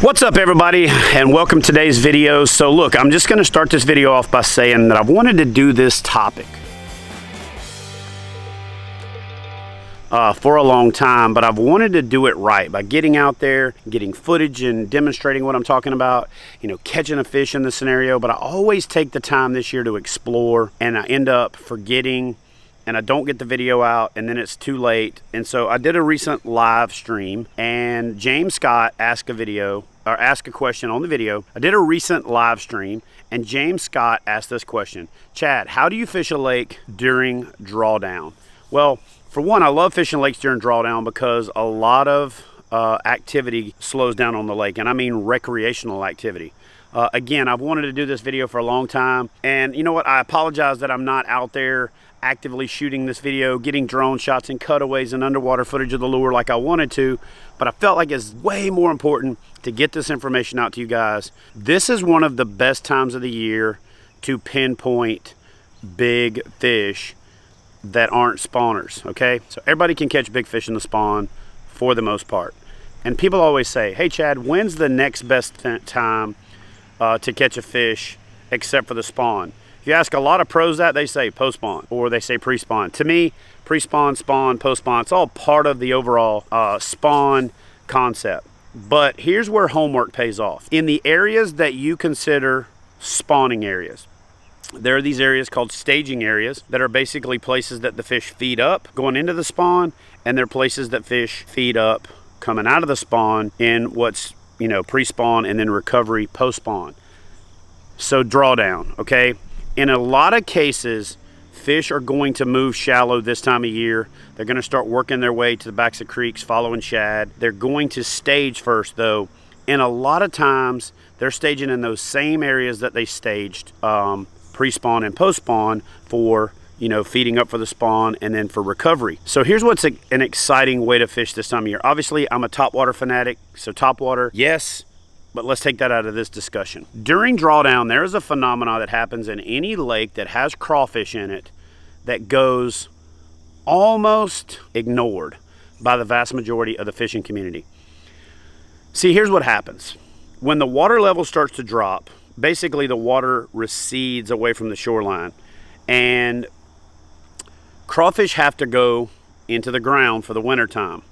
What's up, everybody, and welcome to today's video. So look, I'm just going to start this video off by saying that I've wanted to do this topic for a long time, but I've wanted to do it right by getting out there, getting footage and demonstrating what I'm talking about, catching a fish in the scenario. But I always take the time this year to explore, and I end up forgetting, and I don't get the video out, and then it's too late. And so I did a recent live stream, and James Scott asked a question on the video. I did a recent live stream, and James Scott asked this question: Chad, how do you fish a lake during drawdown? Well, for one, I love fishing lakes during drawdown because a lot of activity slows down on the lake, and I mean recreational activity. Again, I've wanted to do this video for a long time, and you know what? I apologize that I'm not out there actively shooting this video, getting drone shots and cutaways and underwater footage of the lure like I wanted to, but I felt like it's way more important to get this information out to you guys. This is one of the best times of the year to pinpoint big fish that aren't spawners, okay? So everybody can catch big fish in the spawn for the most part. And people always say, hey Chad, when's the next best time to catch a fish except for the spawn? If you ask a lot of pros that, they say post-spawn or they say pre-spawn. To me, pre-spawn, spawn, post-spawn, it's all part of the overall spawn concept. But here's where homework pays off. In the areas that you consider spawning areas, there are these areas called staging areas that are basically places that the fish feed up going into the spawn, and they're places that fish feed up coming out of the spawn in what's, pre-spawn and then recovery post-spawn. So drawdown, okay? In a lot of cases, fish are going to move shallow this time of year. They're going to start working their way to the backs of creeks, following shad. They're going to stage first, though. And a lot of times, they're staging in those same areas that they staged pre-spawn and post-spawn for, feeding up for the spawn and then for recovery. So here's what's an exciting way to fish this time of year. Obviously, I'm a topwater fanatic, so topwater, yes. But let's take that out of this discussion. During drawdown, there is a phenomena that happens in any lake that has crawfish in it that goes almost ignored by the vast majority of the fishing community. See, here's what happens. When the water level starts to drop, basically the water recedes away from the shoreline, and crawfish have to go into the ground for the winter time.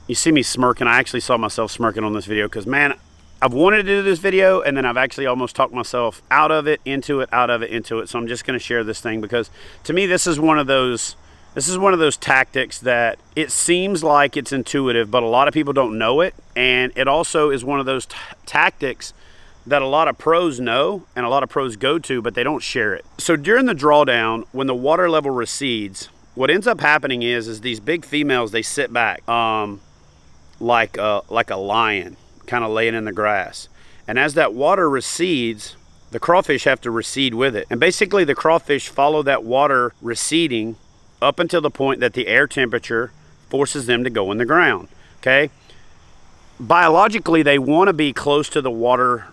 You see me smirking. I actually saw myself smirking on this video because, man, I've wanted to do this video, and then I've actually almost talked myself out of it, into it, out of it, into it. So I'm just going to share this thing because, to me, this is one of those tactics that it seems like it's intuitive, but a lot of people don't know it. And it also is one of those tactics that a lot of pros know and a lot of pros go to, but they don't share it. So during the drawdown, when the water level recedes, what ends up happening is these big females, they sit back like a lion, kind of laying in the grass. And as that water recedes, the crawfish have to recede with it. And basically the crawfish follow that water receding up until the point that the air temperature forces them to go in the ground, okay? Biologically, they want to be close to the water's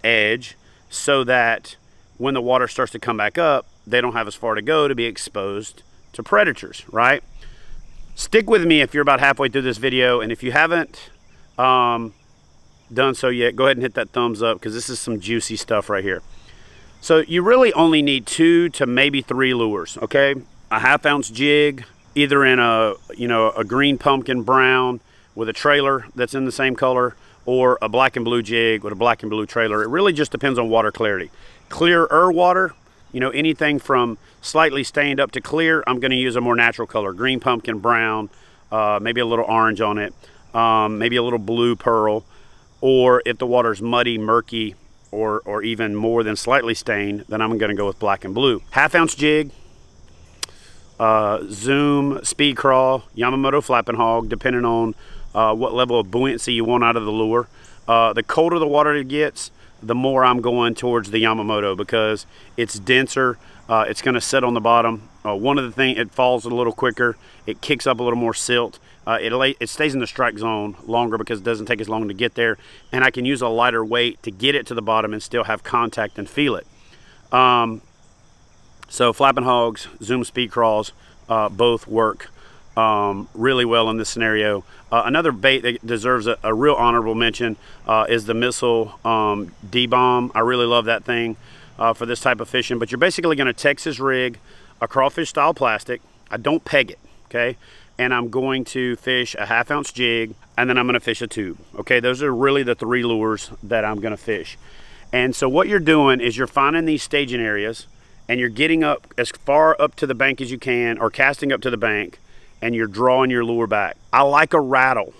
edge so that when the water starts to come back up, they don't have as far to go to be exposed to predators, right? Stick with me if you're about halfway through this video, and if you haven't done so yet, go ahead and hit that thumbs up because this is some juicy stuff right here. So you really only need 2 to maybe 3 lures, okay? A 1/2 ounce jig, either in a green pumpkin brown with a trailer that's in the same color, or a black and blue jig with a black and blue trailer. It really just depends on water clarity. Clearer water, anything from slightly stained up to clear, I'm going to use a more natural color, green pumpkin brown, maybe a little orange on it, maybe a little blue pearl. Or if the water's muddy, murky, or even more than slightly stained, then I'm going to go with black and blue. 1/2 ounce jig, Zoom, speed crawl, Yamamoto flapping hog, depending on what level of buoyancy you want out of the lure. The colder the water it gets, the more I'm going towards the Yamamoto because it's denser. It's going to sit on the bottom. One of the things, it falls a little quicker. It kicks up a little more silt. It stays in the strike zone longer because it doesn't take as long to get there. And I can use a lighter weight to get it to the bottom and still have contact and feel it. So flapping hogs, Zoom speed crawls, both work really well in this scenario. Another bait that deserves a real honorable mention is the missile D-bomb. I really love that thing for this type of fishing. But you're basically going to Texas rig a crawfish style plastic. I don't peg it, okay? And I'm going to fish a 1/2 ounce jig, and then I'm going to fish a tube, okay? Those are really the 3 lures that I'm going to fish. And so what you're doing is you're finding these staging areas, and you're getting up as far up to the bank as you can, or casting up to the bank, and you're drawing your lure back. I like a rattle,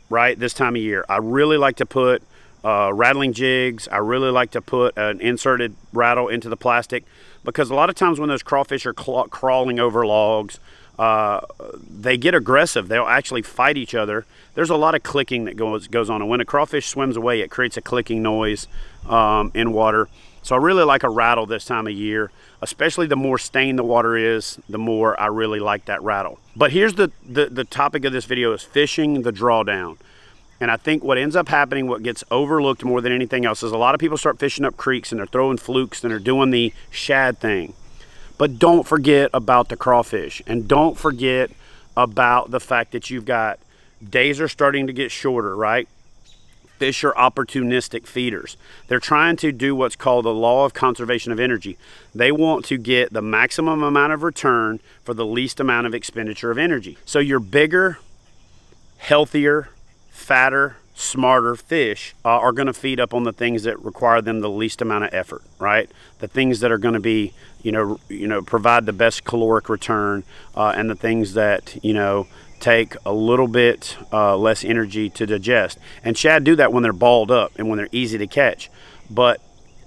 right, this time of year. I really like to put rattling jigs. I really like to put an inserted rattle into the plastic, because a lot of times when those crawfish are crawling over logs, they get aggressive. They'll actually fight each other. There's a lot of clicking that goes on, and when a crawfish swims away, it creates a clicking noise in water. So I really like a rattle this time of year, especially the more stained the water is, the more I really like that rattle. But here's the topic of this video is fishing the drawdown. And I think what ends up happening, what gets overlooked more than anything else, is a lot of people start fishing up creeks and they're throwing flukes and they're doing the shad thing. But don't forget about the crawfish, and don't forget about the fact that you've got days are starting to get shorter, right? Fish are opportunistic feeders. They're trying to do what's called the law of conservation of energy. They want to get the maximum amount of return for the least amount of expenditure of energy. So your bigger, healthier, fatter, smarter fish are going to feed up on the things that require them the least amount of effort, right? The things that are going to be, provide the best caloric return, and the things that, take a little bit less energy to digest. And shad do that when they're balled up and when they're easy to catch. But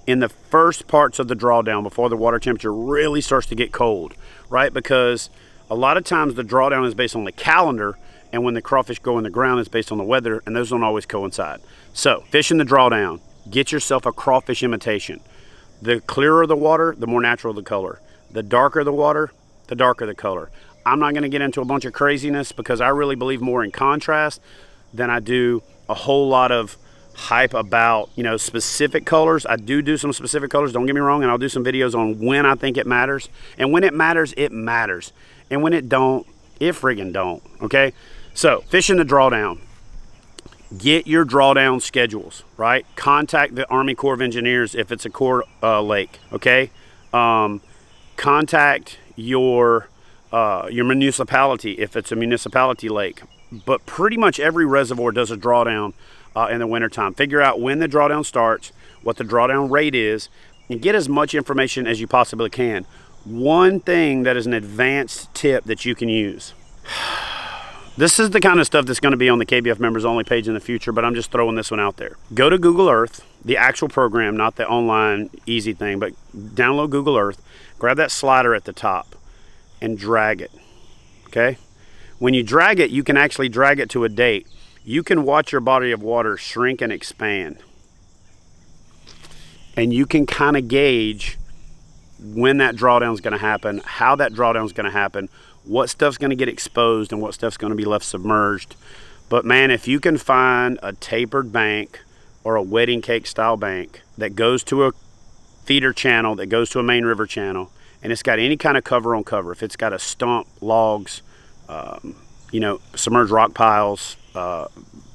in the first parts of the drawdown, before the water temperature really starts to get cold, right? Because a lot of times the drawdown is based on the calendar, and when the crawfish go in the ground, it's based on the weather, and those don't always coincide. So fishing the drawdown, get yourself a crawfish imitation. The clearer the water, the more natural the color. The darker the water, the darker the color. I'm not going to get into a bunch of craziness, because I really believe more in contrast than I do a whole lot of hype about, specific colors. I do some specific colors, don't get me wrong, and I'll do some videos on when I think it matters. And when it matters, it matters. And when it don't, it friggin' don't, okay? So, fishing the drawdown. Get your drawdown schedules, right? Contact the Army Corps of Engineers if it's a Corps lake, okay? Contact your municipality if it's a municipality lake. But pretty much every reservoir does a drawdown in the wintertime. Figure out when the drawdown starts, what the drawdown rate is, and get as much information as you possibly can. One thing that is an advanced tip that you can use. This is the kind of stuff that's going to be on the KBF members only page in the future, but I'm just throwing this one out there. Go to Google Earth, the actual program, not the online easy thing, but download Google Earth, grab that slider at the top and drag it, okay? When you drag it, you can actually drag it to a date. You can watch your body of water shrink and expand. And you can kind of gauge when that drawdown is going to happen, how that drawdown is going to happen, what stuff's going to get exposed and what stuff's going to be left submerged. But man, if you can find a tapered bank or a wedding cake style bank that goes to a feeder channel, that goes to a main river channel, and it's got any kind of cover on cover, if it's got a stump, logs, submerged rock piles,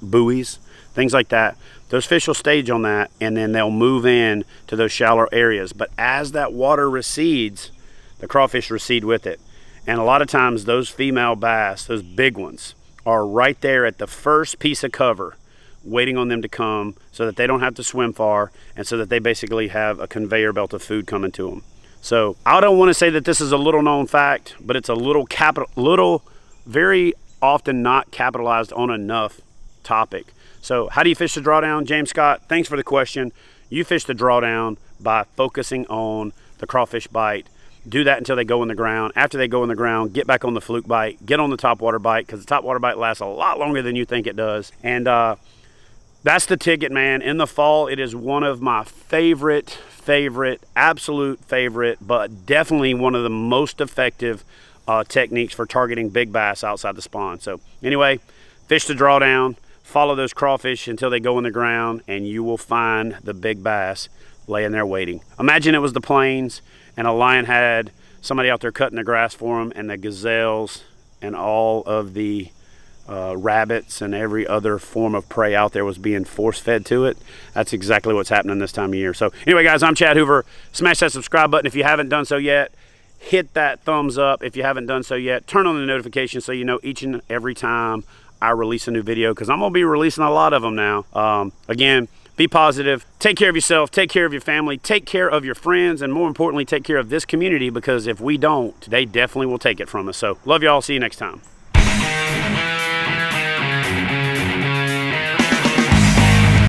buoys, things like that, those fish will stage on that, and then they'll move in to those shallow areas. But as that water recedes, the crawfish recede with it. And a lot of times those female bass, those big ones, are right there at the first piece of cover waiting on them to come, so that they don't have to swim far, and so that they basically have a conveyor belt of food coming to them. So I don't want to say that this is a little known fact, but it's a very often not capitalized on enough topic. So how do you fish the drawdown? James Scott, thanks for the question. You fish the drawdown by focusing on the crawfish bite. Do that until they go in the ground. After they go in the ground, get back on the fluke bite, get on the topwater bite, because the topwater bite lasts a lot longer than you think it does. And that's the ticket, man. In the fall, it is one of my favorite, absolute favorite, but definitely one of the most effective techniques for targeting big bass outside the spawn. So anyway, fish the drawdown, follow those crawfish until they go in the ground, and you will find the big bass laying there waiting. Imagine it was the plains and a lion had somebody out there cutting the grass for them, and the gazelles and all of the rabbits and every other form of prey out there was being force-fed to it. That's exactly what's happening this time of year. So anyway, guys, I'm Chad Hoover. Smash that subscribe button if you haven't done so yet. Hit that thumbs up if you haven't done so yet. Turn on the notifications so you know each and every time I release a new video, because I'm going to be releasing a lot of them now. Again, be positive. Take care of yourself. Take care of your family. Take care of your friends. And more importantly, take care of this community, because if we don't, they definitely will take it from us. So love y'all. See you next time.